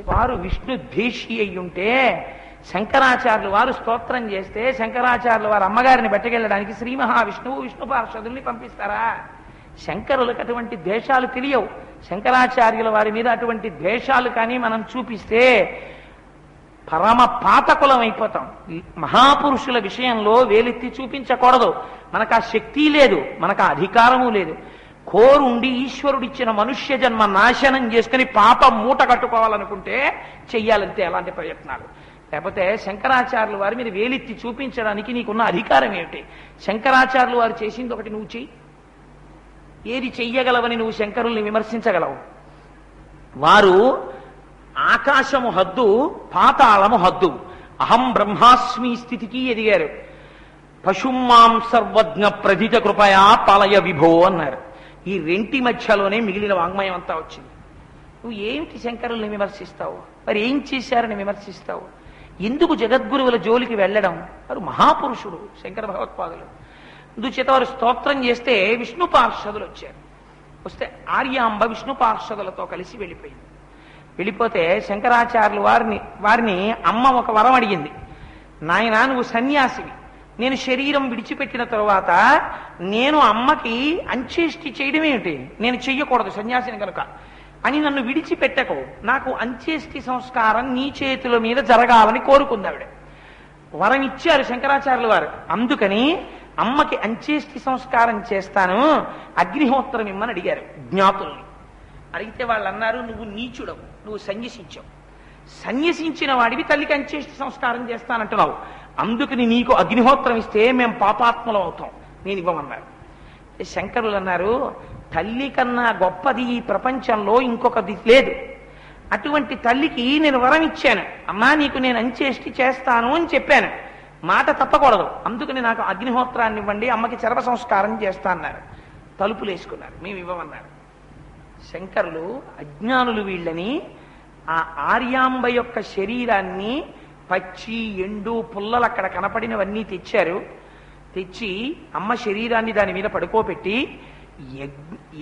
వారు విష్ణు ద్వేషి అయ్యుంటే శంకరాచార్యులు వారు స్తోత్రం చేస్తే శంకరాచార్యులు వారు అమ్మగారిని బట్టకెళ్ళడానికి శ్రీ మహావిష్ణువు విష్ణు పార్షదుల్ని పంపిస్తారా? శంకరులకు అటువంటి ద్వేషాలు తెలియవు. శంకరాచార్యుల వారి మీద అటువంటి ద్వేషాలు కానీ మనం చూపిస్తే పరమ పాతకులం అయిపోతాం. మహాపురుషుల విషయంలో వేలెత్తి చూపించకూడదు. మనకు ఆ శక్తి లేదు, మనకు ఆ అధికారము లేదు. కోరుండి ఈశ్వరుడిచ్చిన మనుష్య జన్మ నాశనం చేసుకుని పాపం మూట కట్టుకోవాలనుకుంటే చెయ్యాలంతే అలాంటి ప్రయత్నాలు. లేకపోతే శంకరాచార్యుల వారి మీద వేలెత్తి చూపించడానికి నీకున్న అధికారం ఏమిటి? శంకరాచార్యులు వారు చేసింది ఒకటి నువ్వు చెయ్యి. ఏది చెయ్యగలవని నువ్వు శంకరుల్ని విమర్శించగలవు? వారు ఆకాశము హద్దు, పాతాళము హద్దు. అహం బ్రహ్మాస్మి స్థితికి ఎదిగారు. పశుమాం సర్వజ్ఞ ప్రధిత కృపయా పాలయ విభో అన్నారు. ఈ రెంటి మధ్యలోనే మిగిలిన వాంగ్మయం అంతా వచ్చింది. నువ్వు ఏమిటి శంకరుల్ని విమర్శిస్తావు? మరి ఏం చేశారని విమర్శిస్తావు? ఎందుకు జగద్గురువుల జోలికి వెళ్ళడం? వారు మహాపురుషుడు శంకర భగవత్పాదులు. అందుచేత వారు స్తోత్రం చేస్తే విష్ణు పార్షదులు వచ్చారు. వస్తే ఆర్యాంబ విష్ణు పార్షదులతో కలిసి వెళ్ళిపోయింది. వెళ్ళిపోతే శంకరాచార్యులు వారిని అమ్మ ఒక వరం అడిగింది. నాయనా, నువ్వు సన్యాసివి, నేను శరీరం విడిచిపెట్టిన తరువాత నేను అమ్మకి అంత్యేష్టి చేయడం ఏమిటి? నేను చెయ్యకూడదు సన్యాసిని కనుక అని నన్ను విడిచిపెట్టకు. నాకు అంత్యేష్టి సంస్కారం నీ చేతుల మీద జరగాలని కోరుకుంది ఆవిడ. వరం ఇచ్చారు శంకరాచార్యులు వారు. అందుకని అమ్మకి అంత్యేష్టి సంస్కారం చేస్తాను, అగ్నిహోత్రం ఇమ్మని అడిగారు జ్ఞాతుల్ని. అడిగితే వాళ్ళు అన్నారు, నువ్వు నీచుడవు, నువ్వు సన్యసించావు. సన్యసించిన వాడివి తల్లికి అంత్యేష్టి సంస్కారం చేస్తానంటున్నావు, అందుకని నీకు అగ్నిహోత్రం ఇస్తే మేము పాపాత్మలం అవుతాం, నేను ఇవ్వమన్నారు. శంకరులు అన్నారు, తల్లి కన్నా గొప్పది ఈ ప్రపంచంలో ఇంకొకది లేదు. అటువంటి తల్లికి నేను వరం ఇచ్చాను, అమ్మా నీకు నేను అంత్యేష్టి చేస్తాను అని చెప్పాను, మాట తప్పకూడదు, అందుకని నాకు అగ్నిహోత్రాన్ని ఇవ్వండి, అమ్మకి చర్మ సంస్కారం చేస్తా అన్నారు. తలుపులు వేసుకున్నారు, మేము ఇవ్వమన్నారు. శంకరులు అజ్ఞానులు వీళ్ళని ఆ ఆర్యాంబ యొక్క శరీరాన్ని పచ్చి ఎండు పుల్లలు అక్కడ కనపడినవన్నీ తెచ్చారు. తెచ్చి అమ్మ శరీరాన్ని దాని మీద పడుకోబెట్టి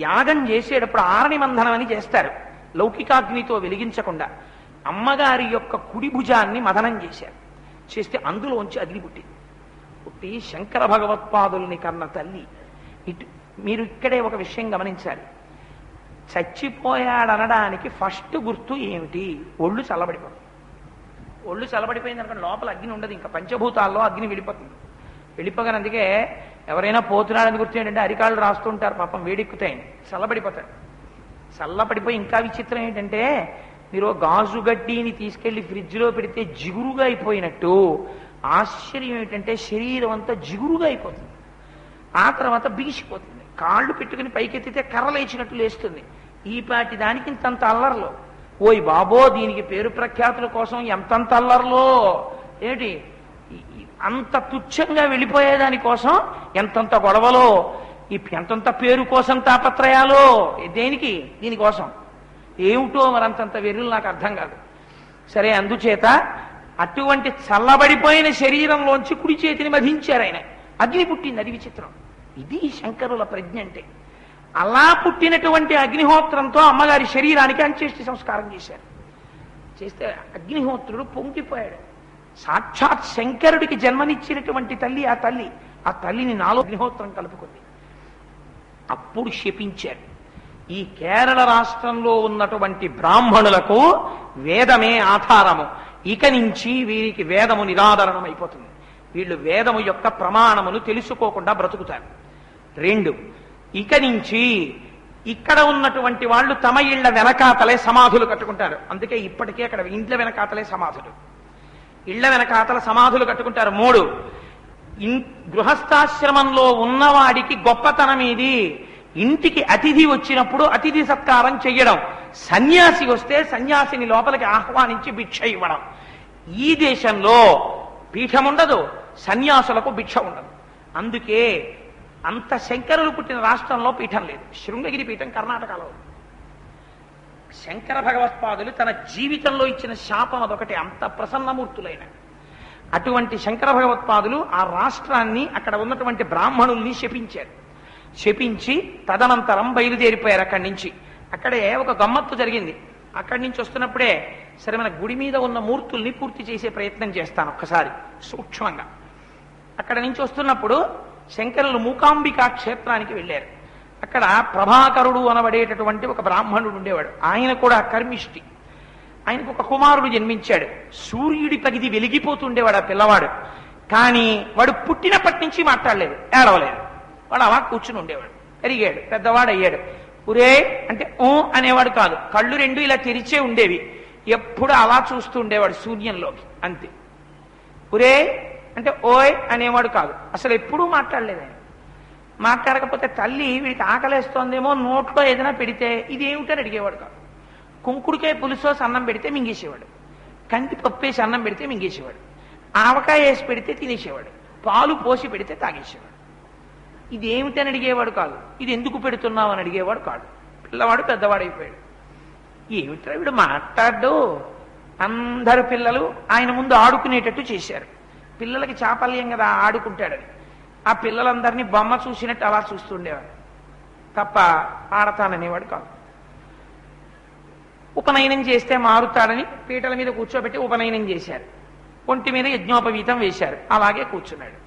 యాగం చేసేటప్పుడు ఆరణి మంధనం అని చేస్తారు, లౌకికాగ్నితో వెలిగించకుండా. అమ్మగారి యొక్క కుడి భుజాన్ని మదనం చేశారు. చేస్తే అందులోంచి అగ్ని పుట్టింది. పుట్టి శంకర భగవత్పాదుల్ని కన్న తల్లి. మీరు ఇక్కడే ఒక విషయం గమనించాలి. చచ్చిపోయాడనడానికి ఫస్ట్ గుర్తు ఏమిటి? ఒళ్ళు చల్లబడిపోతుంది. ఒళ్ళు చల్లబడిపోయింది అనుకోండి, లోపల అగ్ని ఉండదు, ఇంకా పంచభూతాల్లో అగ్ని వెళ్ళిపోతుంది. వెళ్ళిపోగానే అందుకే ఎవరైనా పోతున్నాడని గుర్తు ఏంటంటే అరికాళ్ళు రాస్తుంటారు, పాపం వేడెక్కుతాయని, చల్లబడిపోతారు. చల్లబడిపోయి ఇంకా విచిత్రం ఏంటంటే, మీరు గాజు గడ్డిని తీసుకెళ్లి ఫ్రిడ్జ్లో పెడితే జిగురుగా అయిపోయినట్టు ఆశ్చర్యం ఏంటంటే శరీరం అంతా జిగురుగా అయిపోతుంది. ఆ తర్వాత బిగిసిపోతుంది. కాళ్ళు పెట్టుకుని పైకెత్తితే కర్రలేచినట్టు లేస్తుంది. ఈ పాటి దానికి ఇంతంత అల్లర్లో, ఓయ్ బాబో దీనికి పేరు ప్రఖ్యాతుల కోసం ఎంతంత అల్లర్లో, ఏమిటి అంత తుచ్చంగా వెళ్ళిపోయేదాని కోసం ఎంతంత గొడవలో, ఈ ఎంతంత పేరు కోసం తాపత్రయాలో, దేనికి? దీనికోసం ఏమిటో మరంతంత వెర్రులు నాకు అర్థం కాదు. సరే, అందుచేత అటువంటి చల్లబడిపోయిన శరీరంలోంచి కుడి చేతిని మధించారు ఆయన, అగ్ని పుట్టింది. అది విచిత్రం. ఇది శంకరుల ప్రజ్ఞ అంటే. అలా పుట్టినటువంటి అగ్నిహోత్రంతో అమ్మగారి శరీరానికి అంత్యేష్టి సంస్కారం చేశారు. చేస్తే అగ్నిహోత్రుడు పొంగిపోయాడు. సాక్షాత్ శంకరుడికి జన్మనిచ్చినటువంటి తల్లి ఆ తల్లి. ఆ తల్లిని నాలో అగ్నిహోత్రం కలుపుకుంది. అప్పుడు శపించారు. ఈ కేరళ రాష్ట్రంలో ఉన్నటువంటి బ్రాహ్మణులకు వేదమే ఆధారము, ఇక నుంచి వీరికి వేదము నిరాదరణం అయిపోతుంది. వీళ్ళు వేదము యొక్క ప్రమాణమును తెలుసుకోకుండా బ్రతుకుతారు. 2, ఇక నుంచి ఇక్కడ ఉన్నటువంటి వాళ్ళు తమ ఇళ్ల వెనకాతలే సమాధులు కట్టుకుంటారు. అందుకే ఇప్పటికే అక్కడ ఇంట్ల వెనకాతలే సమాధులు, ఇళ్ల వెనకాతల సమాధులు కట్టుకుంటారు. 3, గృహస్థాశ్రమంలో ఉన్నవాడికి గొప్పతనం ఇది. ఇంటికి అతిథి వచ్చినప్పుడు అతిథి సత్కారం చెయ్యడం, సన్యాసి వస్తే సన్యాసిని లోపలికి ఆహ్వానించి భిక్ష ఇవ్వడం. ఈ దేశంలో పీఠం ఉండదు, సన్యాసులకు భిక్ష ఉండదు. అందుకే అంత శంకరులు పుట్టిన రాష్ట్రంలో పీఠం లేదు. శృంగగిరి పీఠం కర్ణాటకలో. శంకర భగవత్పాదులు తన జీవితంలో ఇచ్చిన శాపం అదొకటి, అంత ప్రసన్నమూర్తులైన అటువంటి శంకర భగవత్పాదులు ఆ రాష్ట్రాన్ని, అక్కడ ఉన్నటువంటి బ్రాహ్మణుల్ని శపించారు. శపించి తదనంతరం బయలుదేరిపోయారు అక్కడి నుంచి. అక్కడే ఒక గమ్మత్తు జరిగింది. అక్కడి నుంచి వస్తున్నప్పుడే సరే మన గుడి మీద ఉన్న మూర్తుల్ని పూర్తి చేసే ప్రయత్నం చేస్తాను ఒక్కసారి సూక్ష్మంగా. అక్కడ నుంచి వస్తున్నప్పుడు శంకరులు మూకాంబికా క్షేత్రానికి వెళ్ళారు. అక్కడ ప్రభాకరుడు అనబడేటటువంటి ఒక బ్రాహ్మణుడు ఉండేవాడు. ఆయన కూడా కర్మిష్టి. ఆయనకు ఒక కుమారుడు జన్మించాడు. సూర్యుడి పగిది వెలిగిపోతుండేవాడు ఆ పిల్లవాడు. కానీ వాడు పుట్టినప్పటి నుంచి మాట్లాడలేదు, ఏడవలేదు. వాడు అలా కూర్చుని ఉండేవాడు. పెరిగాడు, పెద్దవాడు అయ్యాడు. ఉరే అంటే ఓ అనేవాడు కాదు, కళ్ళు రెండు ఇలా తెరిచే ఉండేవి. ఎప్పుడు అలా చూస్తూ ఉండేవాడు శూన్యంలోకి, అంతే. ఉరే అంటే ఓయ్ అనేవాడు కాదు, అసలు ఎప్పుడూ మాట్లాడలేదు ఆయన. మాట్లాడకపోతే తల్లి వీడికి ఆకలేస్తోందేమో నోట్లో ఏదైనా పెడితే ఇదేమిటని అడిగేవాడు కాదు. కుంకుడికాయ పులుసోసి అన్నం పెడితే మింగేసేవాడు, కంది పప్పేసి అన్నం పెడితే మింగేసేవాడు, ఆవకాయ వేసి పెడితే తినేసేవాడు, పాలు పోసి పెడితే తాగేసేవాడు. ఇది ఏమిటని అడిగేవాడు కాదు, ఇది ఎందుకు పెడుతున్నావు అని అడిగేవాడు కాదు. పిల్లవాడు పెద్దవాడైపోయాడు. ఏమిట్రా వీడు మాట్లాడు. అందరు పిల్లలు ఆయన ముందు ఆడుకునేటట్టు చేశారు. పిల్లలకి చాపల్యం కదా, ఆడుకుంటాడని. ఆ పిల్లలందరినీ బొమ్మ చూసినట్టు అలా చూస్తుండేవాడు తప్ప ఆడతాననేవాడు కాదు. ఉపనయనం చేస్తే మారుతాడని పీటల మీద కూర్చోబెట్టి ఉపనయనం చేశారు. ఒంటి మీద యజ్ఞోపవీతం వేశారు, అలాగే కూర్చున్నాడు.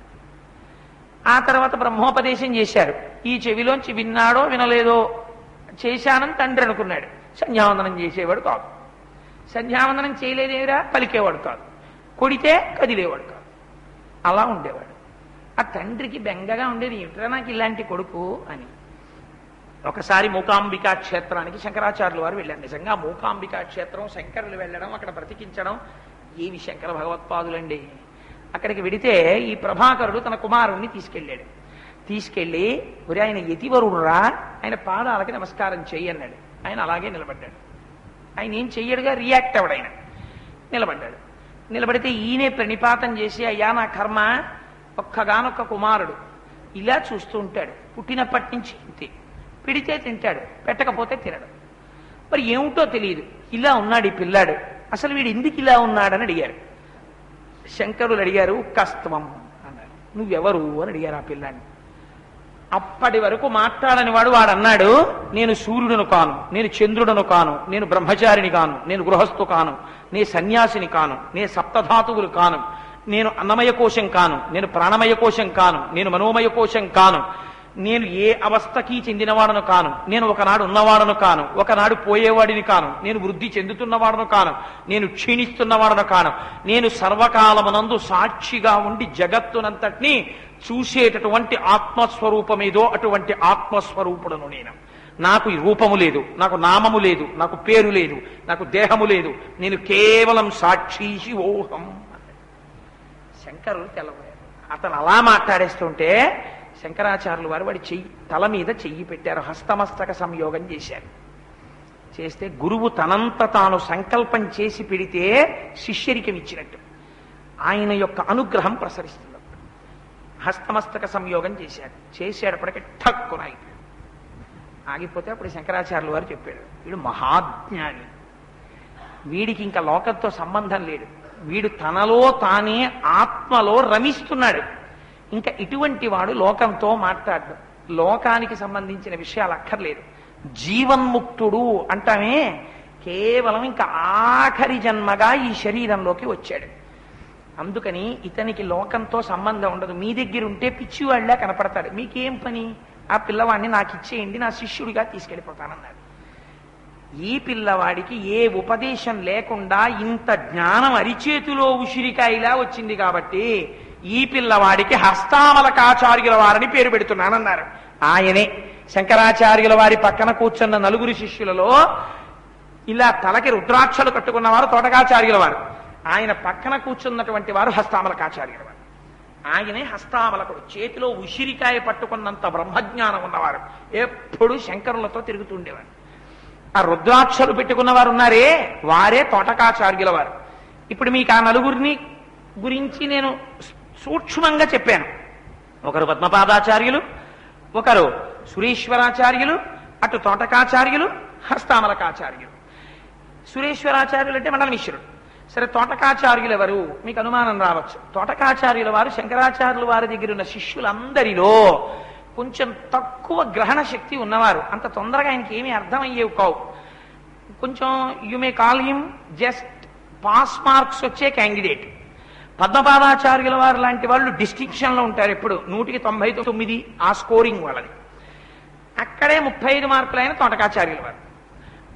ఆ తర్వాత బ్రహ్మోపదేశం చేశారు. ఈ చెవిలోంచి విన్నాడో వినలేదో చేశానని తండ్రి అనుకున్నాడు. సంధ్యావందనం చేసేవాడు కాదు. సంధ్యావందనం చేయలేదేరా పలికేవాడు కాదు. కొడితే కదిలేవాడు కాదు. అలా ఉండేవాడు. ఆ తండ్రికి బెంగగా ఉండేది, ఏమిట్రా నాకు ఇలాంటి కొడుకు అని. ఒకసారి మూకాంబికా క్షేత్రానికి శంకరాచార్యులు వారు వెళ్ళారు. నిజంగా మూకాంబికా క్షేత్రం శంకరులు వెళ్ళడం, అక్కడ బ్రతికించడం ఏవి శంకర భగవత్పాదులండి. అక్కడికి వెడితే ఈ ప్రభాకరుడు తన కుమారుణ్ణి తీసుకెళ్ళి ఒరే ఆయన యతివరుడురా, ఆయన పాదాలకి నమస్కారం చెయ్యి అన్నాడు. ఆయన అలాగే నిలబడ్డాడు. ఆయన ఏం చెయ్యడుగా, రియాక్ట్ అవ్వడు. ఆయన నిలబడ్డాడు. నిలబడితే ఈయనే ప్రణిపాతం చేసి, అయ్యా నా కర్మ, ఒక్కగానొక్క కుమారుడు ఇలా చూస్తూ ఉంటాడు, పుట్టినప్పటి నుంచి ఇంతే, పిడితే తింటాడు, పెట్టకపోతే తినడు, మరి ఏమిటో తెలియదు, ఇలా ఉన్నాడు ఈ పిల్లాడు, అసలు వీడు ఎందుకు ఇలా ఉన్నాడని అడిగారు. శంకరులు అడిగారు, కస్త్వం అన్నారు. నువ్వెవరు అని అడిగారు ఆ పిల్లాన్ని. అప్పటి వరకు మాట్లాడని వాడు అన్నాడు, నేను సూర్యుడును కాను, నేను చంద్రుడను కాను, నేను బ్రహ్మచారిని కాను, నేను గృహస్థు కాను, నే సన్యాసిని కాను, నే సప్తధాతువులు కాను, నేను అన్నమయ కోశం కాను, నేను ప్రాణమయ కోశం కాను, నేను మనోమయ కోశం కాను, నేను ఏ అవస్థకి చెందినవాడను కాను, నేను ఒకనాడు ఉన్నవాడను కాను, ఒకనాడు పోయేవాడిని కాను, నేను వృద్ధి చెందుతున్నవాడను కాను, నేను క్షీణిస్తున్నవాడను కాను, నేను సర్వకాలమునందు సాక్షిగా ఉండి జగత్తునంతటినీ చూసేటటువంటి ఆత్మస్వరూపమేదో అటువంటి ఆత్మస్వరూపుడను నేను. నాకు రూపము లేదు, నాకు నామము లేదు, నాకు పేరు లేదు, నాకు దేహము లేదు, నేను కేవలం సాక్షి ఓహం. శంకరులు తెల్లబోయారు. అతను అలా మాట్లాడేస్తుంటే శంకరాచార్యులు వారు వాడి తల మీద చెయ్యి పెట్టారు, హస్తమస్తక సంయోగం చేశారు. చేస్తే గురువు తనంత తాను సంకల్పం చేసి పెడితే శిష్యరికం ఇచ్చినట్టు ఆయన యొక్క అనుగ్రహం ప్రసరిస్తుంది. హస్తమస్తక సంయోగం చేసేటప్పటికి ఠక్కున అయిపోయాడు. ఆగిపోతే అప్పుడు శంకరాచార్యులు వారు చెప్పాడు, వీడు మహాజ్ఞాని, వీడికి ఇంకా లోకంతో సంబంధం లేదు, వీడు తనలో తానే ఆత్మలో రమిస్తున్నాడు, ఇంకా ఇటువంటి వాడు లోకంతో మాట్లాడడు, లోకానికి సంబంధించిన విషయాలు అక్కర్లేదు, జీవన్ముక్తుడు అంటామే, కేవలం ఇంకా ఆఖరి జన్మగా ఈ శరీరంలోకి వచ్చాడు. అందుకని ఇతనికి లోకంతో సంబంధం ఉండదు. మీ దగ్గర ఉంటే పిచ్చివాళ్ళ కనపడతాడు, మీకేం పని, ఆ పిల్లవాడిని నాకు ఇచ్చేయండి, నా శిష్యుడిగా తీసుకెళ్ళిపోతానన్నాడు. ఈ పిల్లవాడికి ఏ ఉపదేశం లేకుండా ఇంత జ్ఞానం అరిచేతిలో ఉసిరికాయలా వచ్చింది కాబట్టి ఈ పిల్లవాడికి హస్తామలకాచార్యుల వారిని పేరు పెడుతున్నానన్నారు. ఆయనే శంకరాచార్యుల వారి పక్కన కూర్చున్న నలుగురు శిష్యులలో ఇలా తలకి రుద్రాక్షలు కట్టుకున్నవారు తోటకాచార్యుల వారు, ఆయన పక్కన కూర్చున్నటువంటి వారు హస్తామలకాచార్యుల వారు. ఆయనే హస్తామలకుడు, చేతిలో ఉసిరికాయ పట్టుకున్నంత బ్రహ్మజ్ఞానం ఉన్నవారు, ఎప్పుడు శంకరులతో తిరుగుతుండేవారు. ఆ రుద్రాక్షలు పెట్టుకున్న వారు ఉన్నారే, వారే తోటకాచార్యుల వారు. ఇప్పుడు మీకు ఆ నలుగురిని గురించి నేను సూక్ష్మంగా చెప్పాను. ఒకరు పద్మపాదాచార్యులు, ఒకరు సురేశ్వరాచార్యులు, అటు తోటకాచార్యులు, హస్తామలకాచార్యులు. సురేశ్వరాచార్యులు అంటే మండల మిశ్రుడు. సరే, తోటకాచార్యులు ఎవరు మీకు అనుమానం రావచ్చు. తోటకాచార్యుల వారు శంకరాచార్యుల వారి దగ్గర ఉన్న శిష్యులందరిలో కొంచెం తక్కువ గ్రహణ శక్తి ఉన్నవారు, అంత తొందరగా ఆయనకి ఏమీ అర్థమయ్యేవి కావు. కొంచెం you may call him just pass marks వచ్చే క్యాండిడేట్. పద్మపాదాచార్యుల వారు లాంటి వాళ్ళు డిస్టింక్షన్లో ఉంటారు ఎప్పుడు, 199 ఆ స్కోరింగ్ వాళ్ళది. అక్కడే 35 మార్కులైన తోటకాచార్యుల వారు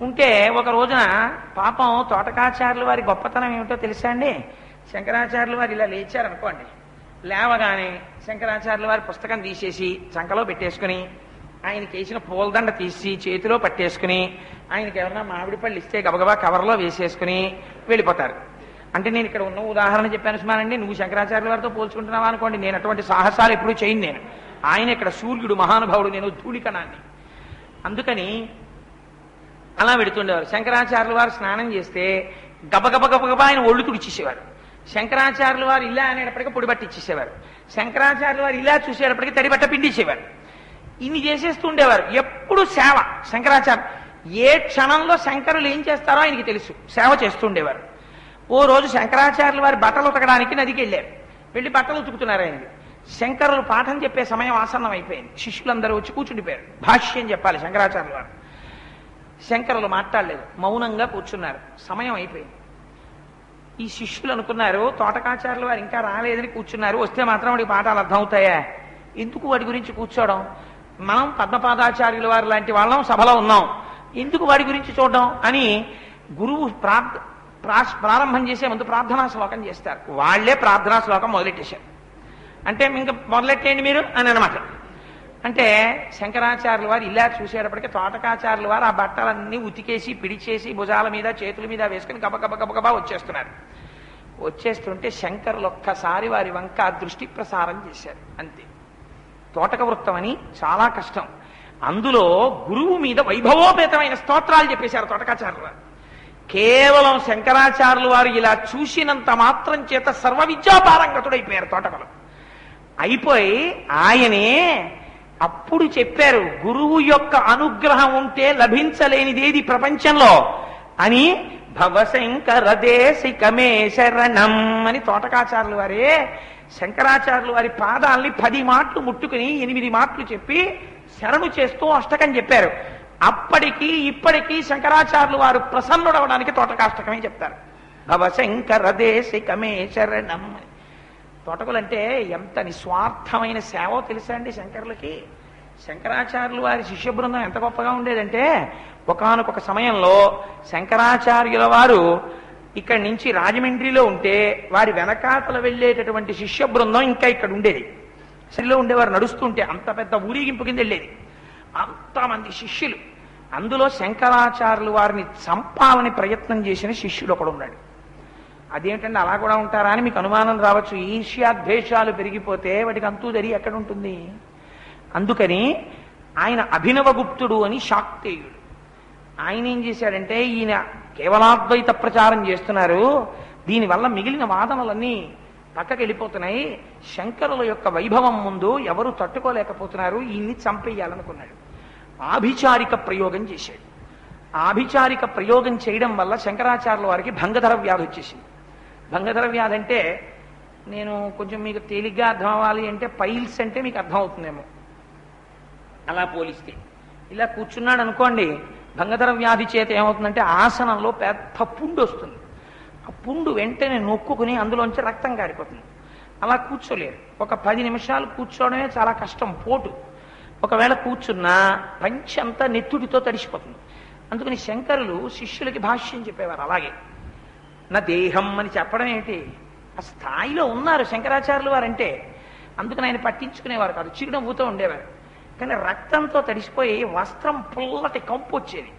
ఉంటే ఒక రోజున పాపం తోటకాచార్యుల వారి గొప్పతనం ఏమిటో తెలుసా అండి? శంకరాచార్యుల వారు ఇలా లేచారనుకోండి, లేవగానే శంకరాచార్యుల వారి పుస్తకం తీసేసి చంకలో పెట్టేసుకుని, ఆయనకి వేసిన పూలదండ తీసి చేతిలో పట్టేసుకుని, ఆయనకి ఎవరైనా మామిడి పళ్ళు ఇస్తే గబగబా కవర్లో వేసేసుకుని వెళ్ళిపోతారు. అంటే నేను ఇక్కడ ఉన్న ఉదాహరణ చెప్పాను సుమానండి, నువ్వు శంకరాచార్యుల వారితో పోల్చుకుంటున్నావా అనుకోండి, నేను అటువంటి సాహసాలు ఎప్పుడూ చేయను. నేను ఆయన ఇక్కడ సూర్యుడు మహానుభావుడు, నేను ధూళికణాన్ని. అందుకని అలా పెడుతుండేవారు. శంకరాచార్యుల వారు స్నానం చేస్తే గబగబా ఆయన ఒళ్ళు తుడిచేసేవారు. శంకరాచార్యుల వారు ఇలా అనేటప్పటికీ పొడి బట్ట ఇచ్చేసేవారు. శంకరాచార్యుల వారు ఇలా చూసేటప్పటికీ తడిబట్ట పిండిచేవారు. ఇన్ని చేసేస్తూ ఉండేవారు. ఎప్పుడు సేవ. శంకరాచార్య ఏ క్షణంలో శంకరులు ఏం చేస్తారో ఆయనకి తెలుసు, సేవ చేస్తుండేవారు. ఓ రోజు శంకరాచార్యుల వారి బట్టలు ఉతకడానికి నదికి వెళ్ళారు. వెళ్ళి బట్టలు ఉతుకుతున్నారు. ఆయనకి శంకరులు పాఠం చెప్పే సమయం ఆసన్నం అయిపోయింది. శిష్యులందరూ వచ్చి కూర్చుండిపోయారు. భాష్యం చెప్పాలి శంకరాచార్యుల వారు. శంకరులు మాట్లాడలేదు, మౌనంగా కూర్చున్నారు. సమయం అయిపోయింది. ఈ శిష్యులు అనుకున్నారు తోటకాచార్యుల వారు ఇంకా రాలేదని కూర్చున్నారు, వస్తే మాత్రం వాడికి పాఠాలు అర్థం అవుతాయా, ఎందుకు వాడి గురించి కూర్చోవడం, మనం పద్మపాదాచార్యుల వారు లాంటి వాళ్ళం సభలో ఉన్నాం, ఎందుకు వాడి గురించి చూడడం అని గురువు ప్రారంభం చేసే ముందు ప్రార్థనా శ్లోకం చేస్తారు. వాళ్లే ప్రార్థనా శ్లోకం మొదలెట్టేశారు. అంటే ఇంకా మొదలెట్టేయండి మీరు అని అనమాట. అంటే శంకరాచార్యుల వారు ఇలా చూసేటప్పటికీ తోటకాచార్యుల వారు ఆ బట్టలన్నీ ఉతికేసి పిడిచేసి భుజాల మీద చేతుల మీద వేసుకుని గబగబా వచ్చేస్తున్నారు. వచ్చేస్తుంటే శంకరులు ఒక్కసారి వారి వంక దృష్టి ప్రసారం చేశారు. అంతే. తోటక వృత్తం అని చాలా కష్టం. అందులో గురువు మీద వైభవోపేతమైన స్తోత్రాలు చెప్పేశారు తోటకాచార్యుల వారు. కేవలం శంకరాచార్యుల వారు ఇలా చూసినంత మాత్రం చేత సర్వ విద్యాపారంగతుడైపోయారు తోటకలు. అయిపోయి ఆయనే అప్పుడు చెప్పారు, గురువు యొక్క అనుగ్రహం ఉంటే లభించలేనిదేది ప్రపంచంలో అని. భవశంకర దేశికమే శరణం అని తోటకాచార్యుల వారే శంకరాచార్యుల వారి పాదాల్ని 10 మాటలు ముట్టుకుని 8 మాటలు చెప్పి శరణు చేస్తూ అష్టకం చెప్పారు. అప్పటికి ఇప్పటికీ శంకరాచార్యుల వారు ప్రసన్నుడవడానికి తోటకాష్టకమే చెప్తారు. భవశంకర దేశికమే శరణం. తోటకులంటే ఎంత నిస్వార్థమైన సేవో తెలుసా అండి శంకరులకి. శంకరాచార్యులు వారి శిష్య బృందం ఎంత గొప్పగా ఉండేదంటే, ఒకానొక సమయంలో శంకరాచార్యుల వారు ఇక్కడి నుంచి రాజమండ్రిలో ఉంటే వారి వెనకాతల వెళ్ళేటటువంటి శిష్య బృందం ఇంకా ఇక్కడ ఉండేది. సిరిలో ఉండేవారు. నడుస్తుంటే అంత పెద్ద ఊరేగింపు కింద వెళ్ళేది. అంతమంది శిష్యులు. అందులో శంకరాచార్యులు వారిని చంపాలని ప్రయత్నం చేసిన శిష్యుడు ఒకడు ఉన్నాడు. అదేంటంటే అలా కూడా ఉంటారా అని మీకు అనుమానం రావచ్చు. ఈర్ష్యాద్వేషాలు పెరిగిపోతే వాటికి అంతూ జరిగి ఎక్కడ ఉంటుంది. అందుకని ఆయన అభినవగుప్తుడు అని శాక్తేయుడు. ఆయన ఏం చేశాడంటే, ఈయన కేవలాద్వైత ప్రచారం చేస్తున్నారు, దీనివల్ల మిగిలిన వాదనలన్నీ పక్కకి వెళ్ళిపోతున్నాయి, శంకరుల యొక్క వైభవం ముందు ఎవరు తట్టుకోలేకపోతున్నారు, ఈయన్ని చంపేయాలనుకున్నాడు. ఆభిచారిక ప్రయోగం చేశాడు. ఆభిచారిక ప్రయోగం చేయడం వల్ల శంకరాచార్యుల వారికి భంగధర వ్యాధి వచ్చేసింది. భంగధర వ్యాధి అంటే నేను కొంచెం మీకు తేలిగ్గా అర్థం అవ్వాలి అంటే పైల్స్ అంటే మీకు అర్థం అవుతుందేమో. అలా పోలిస్తే ఇలా కూర్చున్నాడు అనుకోండి, భంగధర వ్యాధి చేత ఏమవుతుందంటే ఆసనంలో పెద్ద పుండు వస్తుంది. ఆ పుండు వెంటనే నొక్కుని అందులోంచి రక్తం కారిపోతుంది. అలా కూర్చోలేరు. ఒక 10 నిమిషాలు కూర్చోవడమే చాలా కష్టం, పోటు. ఒకవేళ కూర్చున్నా పంచంతా నెత్తుడితో తడిసిపోతుంది. అందుకని శంకరులు శిష్యులకి భాష్యం చెప్పేవారు. అలాగే నా దేహం అని చెప్పడం ఏంటి, ఆ స్థాయిలో ఉన్నారు శంకరాచార్యులు వారంటే. అందుకని ఆయన పట్టించుకునేవారు కాదు, చిరునవ్వుతూ ఉండేవారు. కానీ రక్తంతో తడిసిపోయి వస్త్రం పుల్లటి కంపు వచ్చేది.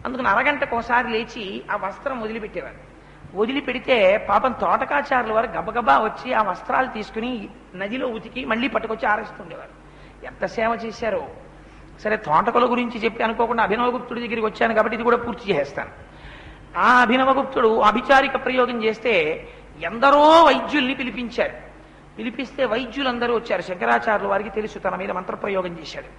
అందుకని అరగంటకు ఒకసారి లేచి ఆ వస్త్రం వదిలిపెట్టేవారు. వదిలిపెడితే పాపం తోటకాచార్యుల వారు గబగబా వచ్చి ఆ వస్త్రాలు తీసుకుని నదిలో ఉతికి మళ్ళీ పట్టుకొచ్చి ఆరేస్తుండేవారు. ఎంత సేవ చేశారో. సరే, తోటకుల గురించి చెప్పి అనుకోకుండా అభినవగుప్తుడి దగ్గరికి వచ్చాను కాబట్టి ఇది కూడా పూర్తి చేస్తాను. ఆ అభినవగుప్తుడు అభిచారిక ప్రయోగం చేస్తే ఎందరో వైద్యుల్ని పిలిపించారు. పిలిపిస్తే వైద్యులందరూ వచ్చారు. శంకరాచార్యుల వారికి తెలుసు తన మీద మంత్రప్రయోగం చేశాడు.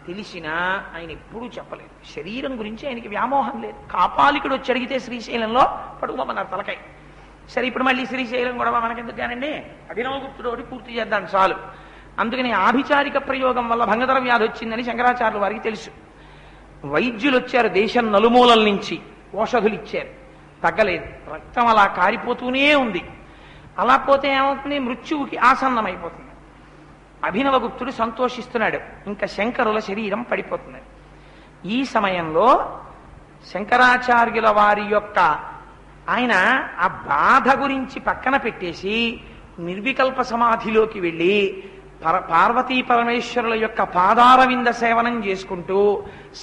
తెలిసినా ఆయన ఎప్పుడూ చెప్పలేదు. శరీరం గురించి ఆయనకి వ్యామోహం లేదు. కాపాలికుడు వచ్చి అడిగితే శ్రీశైలంలో పడుకోమన్నారు తలకాయ. సరే, ఇప్పుడు మళ్ళీ శ్రీశైలం గొడవ మనకెందుకు కానండి, అభినవగుప్తుడు ఒకటి పూర్తి చేద్దాం చాలు. అందుకని ఆభిచారిక ప్రయోగం వల్ల భంగధర వ్యాధి వచ్చిందని శంకరాచార్యుల వారికి తెలుసు. వైద్యులు వచ్చారు దేశం నలుమూలల నుంచి, ఔషధులు ఇచ్చారు. తగ్గలేదు, రక్తం అలా కారిపోతూనే ఉంది. అలా పోతే ఏమవుతుంది, మృత్యువుకి ఆసన్నమైపోతుంది. అభినవగుప్తుడు సంతోషిస్తున్నాడు, ఇంకా శంకరుల శరీరం పడిపోతుంది. ఈ సమయంలో శంకరాచార్యుల వారి యొక్క ఆయన ఆ బాధ గురించి పక్కన పెట్టేసి నిర్వికల్ప సమాధిలోకి వెళ్ళి పార్వతీ పరమేశ్వరుల యొక్క పాదారవింద సేవనం చేసుకుంటూ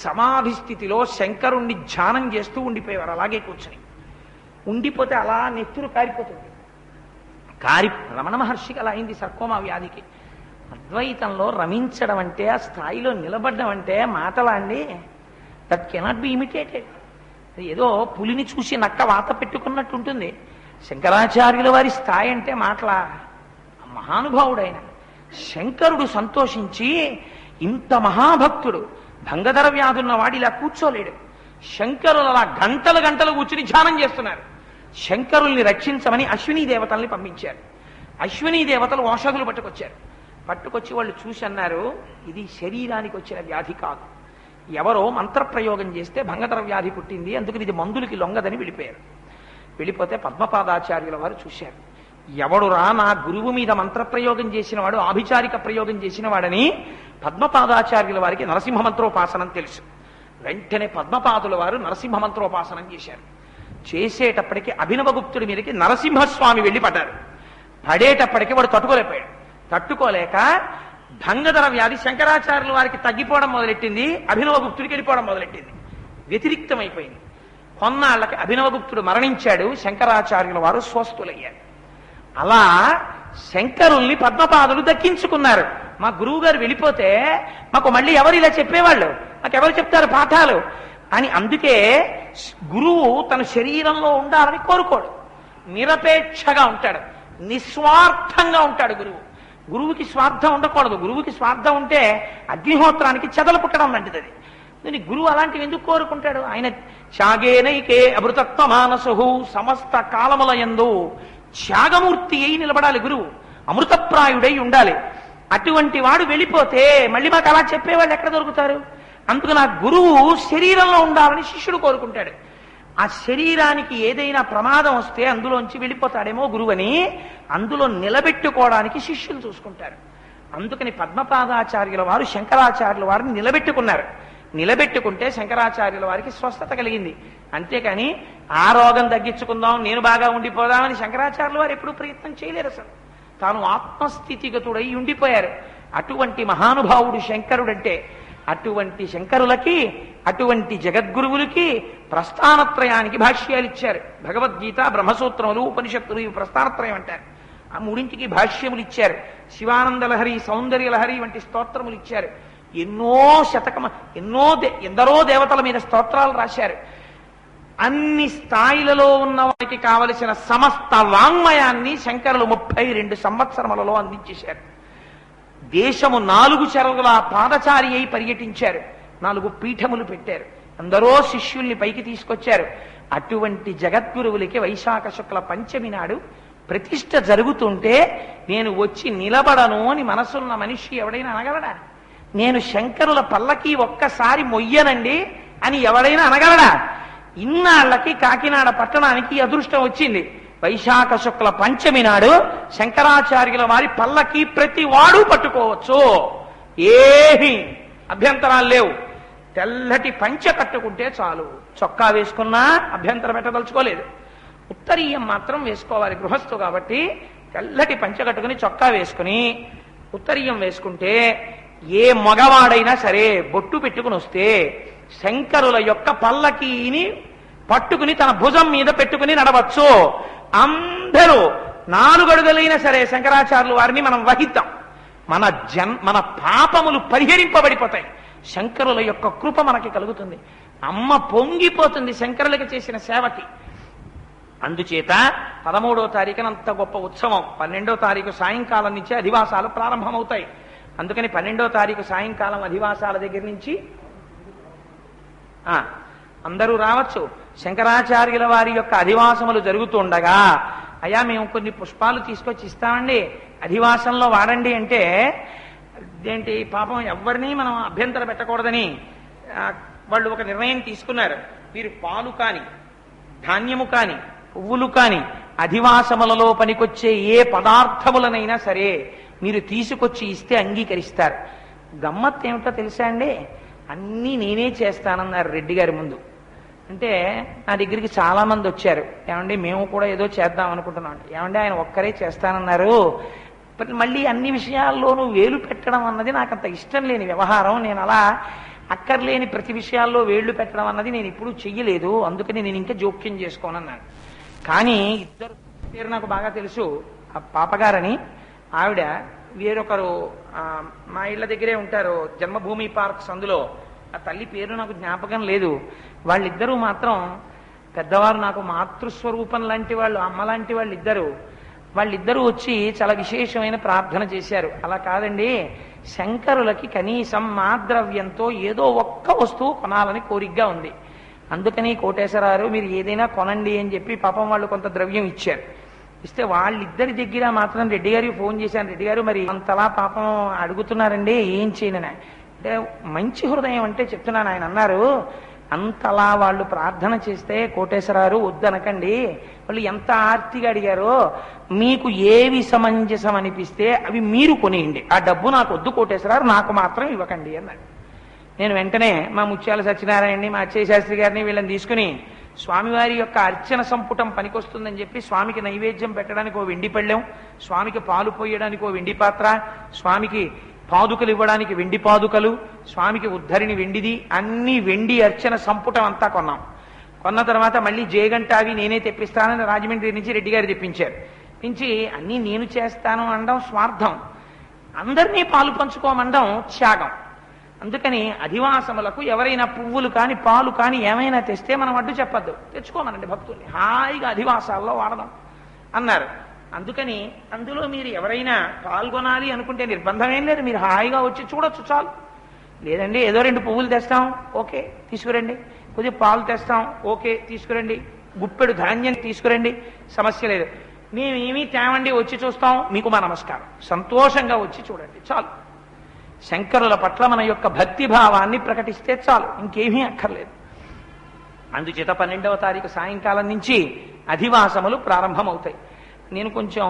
సమాధి స్థితిలో శంకరుణ్ణి ధ్యానం చేస్తూ ఉండిపోయేవారు. అలాగే కూర్చుని ఉండిపోతే అలా నెత్తురు కారిపోతుంది. రమణ మహర్షికి అలా అయింది సర్కోమా వ్యాధికి. అద్వైతంలో రమించడం అంటే, ఆ స్థాయిలో నిలబడ్డం అంటే మాటలా అండి? That cannot be imitated. ఏదో పులిని చూసి నక్క వాత పెట్టుకున్నట్టు ఉంటుంది. శంకరాచార్యుల వారి స్థాయి అంటే మాటలా? మహానుభావుడైన శంకరుడు సంతోషించి, ఇంత మహాభక్తుడు భంగధర వ్యాధున్నవాడు ఇలా కూర్చోలేడు. శంకరులు అలా గంటలు గంటలు కూర్చుని ధ్యానం చేస్తున్నారు. శంకరుల్ని రక్షించమని అశ్వినీ దేవతల్ని పంపించారు. అశ్వినీ దేవతలు ఔషధులు పట్టుకొచ్చి వాళ్ళు చూసి అన్నారు, ఇది శరీరానికి వచ్చిన వ్యాధి కాదు, ఎవరో మంత్రప్రయోగం చేస్తే భంగధర వ్యాధి పుట్టింది, అందుకని ఇది మందులకి లొంగదని వెళ్ళిపోయారు. వెళ్ళిపోతే పద్మపాదాచార్యుల వారు చూశారు, ఎవడురా నా గురువు మీద మంత్రప్రయోగం చేసిన వాడు, ఆభిచారిక ప్రయోగం చేసిన వాడని పద్మపాదాచార్యుల వారికి నరసింహ మంత్రోపాసనం తెలుసు. వెంటనే పద్మపాదుల వారు నరసింహ మంత్రోపాసనం చేశారు. చేసేటప్పటికి అభినవగుప్తుడి మీదకి నరసింహస్వామి వెళ్ళి పడ్డారు. పడేటప్పటికి వాడు తట్టుకోలేక భంగధర వ్యాధి శంకరాచార్యుల వారికి తగ్గిపోవడం మొదలెట్టింది, అభినవగుప్తుడికి వెళ్ళిపోవడం మొదలెట్టింది, వ్యతిరిక్తమైపోయింది. కొన్నాళ్ళకి అభినవగుప్తుడు మరణించాడు, శంకరాచార్యుల వారు స్వస్థులయ్యారు. అలా శంకరుల్ని పద్మపాదులు దక్కించుకున్నారు. మా గురువు గారు వెళ్ళిపోతే మాకు మళ్ళీ ఎవరు ఇలా చెప్పేవాళ్ళు, మాకెవరు చెప్తారు పాఠాలు అని. అందుకే గురువు తన శరీరంలో ఉండాలని కోరుకోడు, నిరపేక్షగా ఉంటాడు, నిస్వార్థంగా ఉంటాడు. గురువుకి స్వార్థం ఉండకూడదు. గురువుకి స్వార్థం ఉంటే అగ్నిహోత్రానికి చెదలు పుట్టడం లాంటిది అది. దీని గురువు అలాంటివి ఎందుకు కోరుకుంటాడు? ఆయన త్యాగేనైకే అమృతత్వ మానసు, సమస్త కాలముల యందు త్యాగమూర్తి అయి నిలబడాలి గురువు, అమృతప్రాయుడై ఉండాలి. అటువంటి వాడు వెళ్ళిపోతే మళ్ళీ మాకు అలా చెప్పేవాళ్ళు ఎక్కడ దొరుకుతారు? అందుకని ఆ గురువు శరీరంలో ఉండాలని శిష్యుడు కోరుకుంటాడు. ఆ శరీరానికి ఏదైనా ప్రమాదం వస్తే అందులోంచి వెళ్ళిపోతాడేమో గురువని, అందులో నిలబెట్టుకోవడానికి శిష్యులు చూసుకుంటారు. అందుకని పద్మపాదాచార్యుల వారు శంకరాచార్యుల వారిని నిలబెట్టుకున్నారు. నిలబెట్టుకుంటే శంకరాచార్యుల వారికి స్వస్థత కలిగింది. అంతేకాని ఆ రోగం తగ్గించుకుందాం, నేను బాగా ఉండిపోదామని శంకరాచార్యుల వారు ఎప్పుడూ ప్రయత్నం చేయలేరు. అసలు తాను ఆత్మస్థితిగతుడై ఉండిపోయారు. అటువంటి మహానుభావుడు శంకరుడంటే. అటువంటి శంకరులకి, అటువంటి జగద్గురువులకి ప్రస్థానత్రయానికి భాష్యాలు ఇచ్చారు. భగవద్గీత, బ్రహ్మసూత్రములు, ఉపనిషత్తులు, ఇవి ప్రస్థానత్రయం అంటారు. ఆ మూడింటికి భాష్యములు ఇచ్చారు. శివానంద లహరి, సౌందర్య లహరి వంటి స్తోత్రములు ఇచ్చారు. ఎందరో దేవతల మీద స్తోత్రాలు రాశారు. అన్ని స్థాయిలలో ఉన్న వారికి కావలసిన సమస్త వాంగ్మయాన్ని శంకరులు 32 సంవత్సరములలో అందించేశారు. దేశము 4 చెరగుల పాదచారి అయి పర్యటించారు. 4 పీఠములు పెట్టారు. అందరూ శిష్యుల్ని పైకి తీసుకొచ్చారు. అటువంటి జగద్గురువులకి వైశాఖ శుక్ల పంచమి నాడు ప్రతిష్ఠ జరుగుతుంటే నేను వచ్చి నిలబడను అని మనసున్న మనిషి ఎవడైనా అనగలడా? నేను శంకరుల పల్లకి ఒక్కసారి మొయ్యనండి అని ఎవడైనా అనగలడా? ఇన్నాళ్లకి కాకినాడ పట్టణానికి అదృష్టం వచ్చింది. వైశాఖ శుక్ల పంచమి నాడు శంకరాచార్యుల వారి పల్లకి ప్రతి వాడు పట్టుకోవచ్చు, ఏమీ అభ్యంతరాలు లేవు. తెల్లటి పంచె కట్టుకుంటే చాలు, చొక్కా వేసుకున్నా అభ్యంతరం పెట్టదలుచుకోలేదు. ఉత్తరీయం మాత్రం వేసుకోవాలి, గృహస్థు కాబట్టి. తెల్లటి పంచె కట్టుకుని చొక్కా వేసుకుని ఉత్తరీయం వేసుకుంటే ఏ మగవాడైనా సరే బొట్టు పెట్టుకుని వస్తే శంకరుల యొక్క పల్లకీని పట్టుకుని తన భుజం మీద పెట్టుకుని నడవచ్చు. అందరూ 4 అడుగులైనా సరే శంకరాచార్యుల వారిని మనం వహిద్దాం. మన పాపములు పరిహరింపబడిపోతాయి. శంకరుల యొక్క కృప మనకి కలుగుతుంది. అమ్మ పొంగిపోతుంది శంకరులకు చేసిన సేవకి. అందుచేత 13వ తారీఖున అంత గొప్ప ఉత్సవం. 12వ తారీఖు సాయంకాలం నుంచే అధివాసాలు ప్రారంభమవుతాయి. అందుకని 12వ తారీఖు సాయంకాలం అధివాసాల దగ్గర నుంచి అందరూ రావచ్చు. శంకరాచార్యుల వారి యొక్క అధివాసములు జరుగుతుండగా, అయ్యా మేము కొన్ని పుష్పాలు తీసుకొచ్చి ఇస్తామండి, అధివాసంలో వాడండి అంటే, ఏంటి పాపం ఎవరిని మనం అభ్యంతరం పెట్టకూడదని వాళ్ళు ఒక నిర్ణయం తీసుకున్నారు. మీరు పాలు కాని ధాన్యము కాని పువ్వులు కాని అధివాసములలో పనికొచ్చే ఏ పదార్థములనైనా సరే మీరు తీసుకొచ్చి ఇస్తే అంగీకరిస్తారు. గమ్మత్ ఏమిటో తెలుసా అండి, అన్నీ నేనే చేస్తానన్నారు రెడ్డి గారి ముందు. అంటే నా దగ్గరికి చాలా మంది వచ్చారు, ఏమండి మేము కూడా ఏదో చేద్దాం అనుకుంటున్నాం. ఏమండి ఆయన ఒక్కరే చేస్తానన్నారు, మళ్ళీ అన్ని విషయాల్లోనూ వేలు పెట్టడం అన్నది నాకు అంత ఇష్టం లేని వ్యవహారం. నేను అలా అక్కర్లేని ప్రతి విషయాల్లో వేళ్లు పెట్టడం అన్నది నేను ఎప్పుడూ చెయ్యలేదు, అందుకని నేను ఇంకా జోక్యం చేసుకోనన్నాను. కానీ ఇద్దరు పేరు నాకు బాగా తెలుసు. ఆ పాపగారని ఆవిడ, వేరొకరు మా ఇళ్ల దగ్గరే ఉంటారు, జన్మభూమి పార్క్స్, అందులో ఆ తల్లి పేరు నాకు జ్ఞాపకం లేదు. వాళ్ళిద్దరూ మాత్రం పెద్దవారు, నాకు మాతృస్వరూపం లాంటి వాళ్ళు, అమ్మ లాంటి వాళ్ళిద్దరూ వచ్చి చాలా విశేషమైన ప్రార్థన చేశారు. అలా కాదండి, శంకరులకి కనీసం మాద్రవ్యంతో ఏదో ఒక్క వస్తువు కొనాలని కోరికగా ఉంది, అందుకని కోటేశ్వరారు మీరు ఏదైనా కొనండి అని చెప్పి పాపం వాళ్ళు కొంత ద్రవ్యం ఇచ్చారు. ఇస్తే వాళ్ళిద్దరి దగ్గర మాత్రం రెడ్డి గారికి ఫోన్ చేశాను, రెడ్డి గారు మరి అంతలా పాపం అడుగుతున్నారండి, ఏం చేయనని. అంటే మంచి హృదయం అంటే చెప్తున్నాను. ఆయన అన్నారు, అంతలా వాళ్ళు ప్రార్థన చేస్తే కోటేశ్వరారు వద్దనకండి, వాళ్ళు ఎంత ఆర్తిగా అడిగారో, మీకు ఏవి సమంజసం అనిపిస్తే అవి మీరు కొనియండి, ఆ డబ్బు నాకు వద్దు కోటేశ్వరారు, నాకు మాత్రం ఇవ్వకండి అన్నాడు. నేను వెంటనే మా ముత్యాల సత్యనారాయణని, మా అచ్చయ్య శాస్త్రి గారిని వీళ్ళని తీసుకుని స్వామివారి యొక్క అర్చన సంపుటం పనికొస్తుందని చెప్పి స్వామికి నైవేద్యం పెట్టడానికి ఓ వెండి పళ్ళెం, స్వామికి పాలు పోయడానికి ఓ వెండి పాత్ర, స్వామికి పాదుకలు ఇవ్వడానికి వెండి పాదుకలు, స్వామికి ఉద్ధరిని వెండిది, అన్ని వెండి అర్చన సంపుటం అంతా కొన్నాం. కొన్న తర్వాత మళ్ళీ జయగంట అవి నేనే తెప్పిస్తానని రాజమండ్రి నుంచి రెడ్డి గారు తెప్పించారు. తెప్పించి అన్నీ నేను చేస్తాను అనడం స్వార్థం, అందరినీ పాలు పంచుకోమండం త్యాగం. అందుకని అధివాసములకు ఎవరైనా పువ్వులు కాని పాలు కాని ఏమైనా తెస్తే మనం అడ్డు చెప్పద్దు, తెచ్చుకోమనండి భక్తుల్ని, హాయిగా అధివాసాల్లో వాడదాం అన్నారు. అందుకని అందులో మీరు ఎవరైనా పాల్గొనాలి అనుకుంటే నిర్బంధం ఏం లేదు, మీరు హాయిగా వచ్చి చూడొచ్చు చాలు. లేదండి ఏదో 2 పువ్వులు తెస్తాం, ఓకే తీసుకురండి, కొద్దిగా పాలు తెస్తాం, ఓకే తీసుకురండి, గుప్పెడు ధాన్యం తీసుకురండి, సమస్య లేదు. మేమేమీ తేవండి, వచ్చి చూస్తాం, మీకు మా నమస్కారం, సంతోషంగా వచ్చి చూడండి చాలు. శంకరుల పట్ల మన యొక్క భక్తి భావాన్ని ప్రకటిస్తే చాలు, ఇంకేమీ అక్కర్లేదు. అందుచేత 12వ తారీఖు సాయంకాలం నుంచి అధివాసములు ప్రారంభమవుతాయి. నేను కొంచెం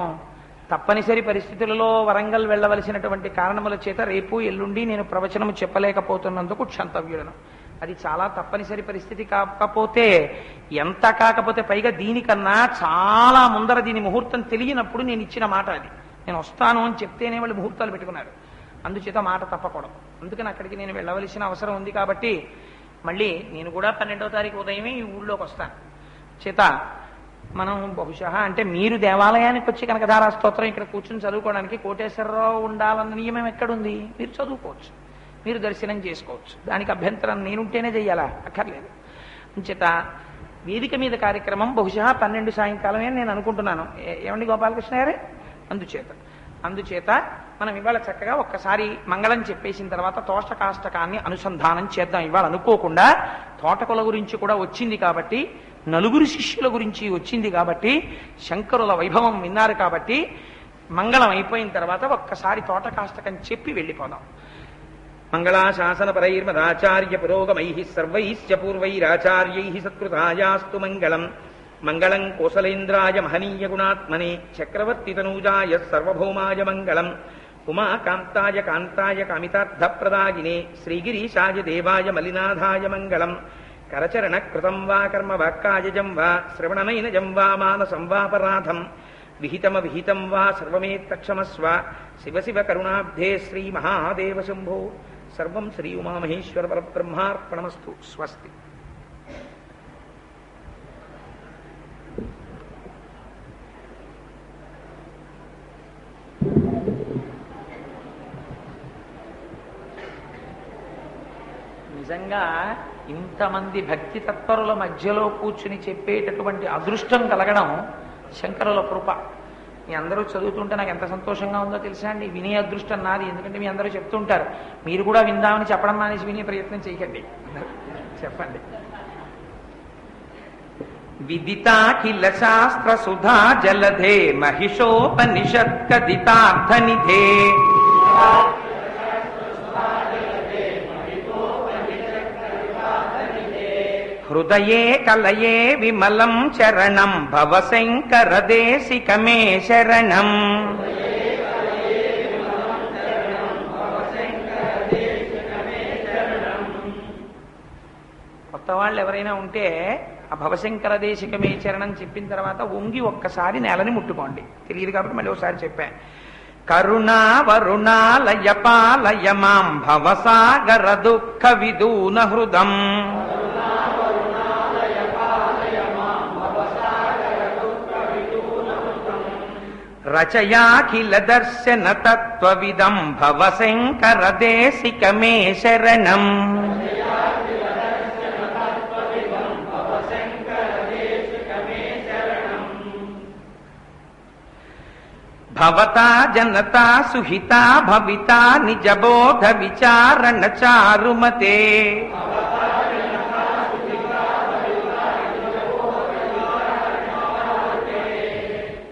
తప్పనిసరి పరిస్థితులలో వరంగల్ వెళ్ళవలసినటువంటి కారణముల చేత రేపు ఎల్లుండి నేను ప్రవచనము చెప్పలేకపోతున్నందుకు క్షంతవ్యులను. అది చాలా తప్పనిసరి పరిస్థితి. కాకపోతే ఎంత కాకపోతే పైగా దీనికన్నా చాలా ముందర దీని ముహూర్తం తెలియనప్పుడు నేను ఇచ్చిన మాట అది. నేను వస్తాను అని చెప్తేనే వాళ్ళు ముహూర్తాలు పెట్టుకున్నారు, అందుచేత మాట తప్పకూడదు. అందుకని అక్కడికి నేను వెళ్ళవలసిన అవసరం ఉంది. కాబట్టి మళ్ళీ నేను కూడా 12వ తారీఖు ఉదయమే ఈ ఊళ్ళోకి వస్తాను. చేత మనం బహుశా అంటే మీరు దేవాలయానికి వచ్చి కనకధారా స్తోత్రం ఇక్కడ కూర్చుని చదువుకోవడానికి కోటేశ్వరరావు ఉండాలన్న నియమం ఎక్కడుంది? మీరు చదువుకోవచ్చు, మీరు దర్శనం చేసుకోవచ్చు, దానికి అభ్యంతరం నేనుంటేనే చెయ్యాలా? అక్కర్లేదు. అంచేత వేదిక మీద కార్యక్రమం బహుశా 12 సాయంకాలమే నేను అనుకుంటున్నాను. ఏమండి గోపాలకృష్ణ గారే? అందుచేత మనం ఇవాళ చక్కగా ఒక్కసారి మంగళం చెప్పేసిన తర్వాత తోషకాష్టకాన్ని అనుసంధానం చేద్దాం. ఇవాళ అనుకోకుండా తోటకుల గురించి కూడా వచ్చింది కాబట్టి, నలుగురు శిష్యుల గురించి వచ్చింది కాబట్టి, శంకరుల వైభవం విన్నారు కాబట్టి, మంగళం అయిపోయిన తర్వాత ఒక్కసారి తోటకాష్టకం చెప్పి వెళ్ళిపోదాం. మంగళాశాసనపరైర్మదాచార్య పురోగమైః సర్వైశ్చ పూర్వైరాచార్యైః సత్కృతాయాస్తు మంగళం. మంగళం కోసలేంద్రాయ మహనీయ గుణాత్మనే చక్రవర్తితనూజాయ సర్వభౌమాయ మంగళం. ఉమాకాంతాయ కాంతాయ కామితార్థప్రదాయినే శ్రీగిరీశాయ దేవాయ మలినాథాయ మంగళం. కరచరణ కృతం వా కర్మ వాక్కాయజం వా శ్రవణనైనజం వా మానసం వాపరాధం విహితం వా సర్వమేత్తక్షమస్వ. శివ శివ కరుణాబ్ధే శ్రీ మహాదేవ శంభో. సర్వం శ్రీ ఉమామహేశ్వర పరబ్రహ్మార్పణమస్తు. స్వస్తి. నిజంగా ఇంతమంది భక్తి తత్పరుల మధ్యలో కూర్చుని చెప్పేటటువంటి అదృష్టం కలగడం శంకరుల కృప. మీ అందరూ చదువుతుంటే నాకు ఎంత సంతోషంగా ఉందో తెలుసా అండి. వినే అదృష్టం నాది, ఎందుకంటే మీ అందరూ చెప్తుంటారు. మీరు కూడా విందామని చెప్పడం మానేసి వినే ప్రయత్నం చేయకండి, చెప్పండి. విదితాఖిల శాస్త్ర సుధా జలధే మహిషోపనిషత్కదితార్థనిధే హృదయే కలయే విమలం చరణం భవశంకర దేశికమే శరణం. కొత్త వాళ్ళు ఎవరైనా ఉంటే ఆ భవశంకర దేశికమే చరణం చెప్పిన తర్వాత వంగి ఒక్కసారి నేలని ముట్టుకోండి. తెలియదు కాబట్టి మళ్ళీ ఒకసారి చెప్పాను. కరుణా వరుణాలయ పాలయ మాం భవసాగర దుఃఖ విదూన హృదం. రచయాఖిల దర్శన తత్వవిదం భవశంకర దేశికమే శరణం. భవతా జనతా సుహితా భవితా నిజబోధ విచారణ చారుమతే.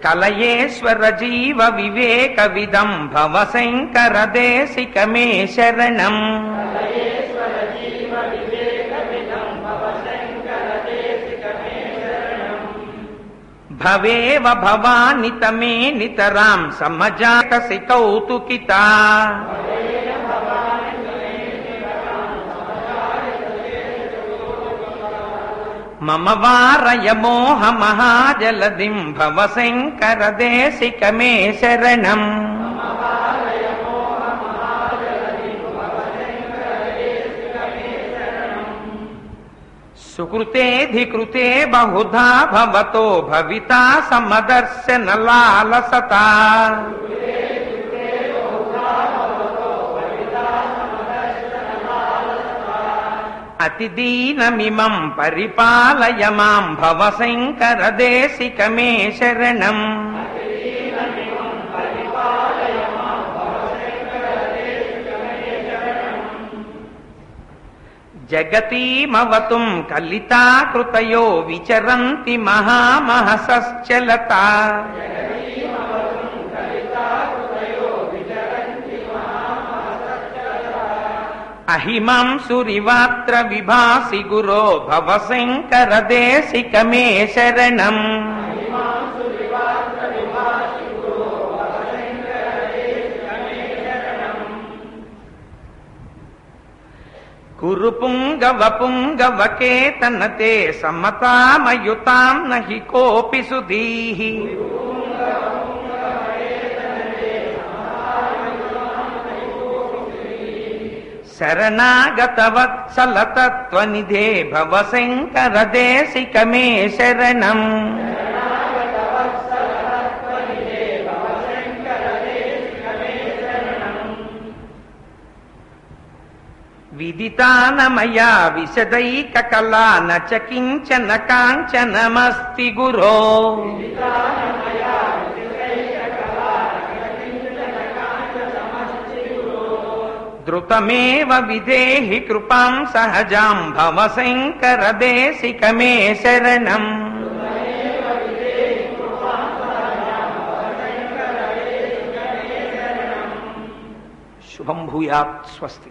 కలయేశ్వర జీవ వివేక విదం భవశంకర దేశికమే శరణం. భవేవ భవాని తమే నితరాం సమజాతసి కౌతుకితా. మమ వారయ మోహ మహాజలదిం భవశంకర దేశికమే శరణం. సుకృతేధికృతే బహుధా భవతో భవితా సమదర్శన లాలసతా. అతిదీనమిమం పరిపాలయ మాం భవశంకర దేశికమే శరణం. జగతీమవతుం కలితాకృతయో విచరంతి మహామహసశ్చలతా. అహిమాంసురివాత్ర విభాసి గురో భవశంకర దేశికమే శరణం. కురు పుంగవ పుంగవకేతనతే సమతామయుతాం నహి కోపి సుధీః. శరణాగత వత్సల తత్వనిధే భవశంకర దేశికమే శరణం. విదితానమయా విశదైక కళా నచ కించన కాంచనమస్తి గురో. ధృతమేవ విదేహి కృపాం సహజాం భవశంకర దేశికమే శరణం. శుభం భూయాత్. స్వస్తి.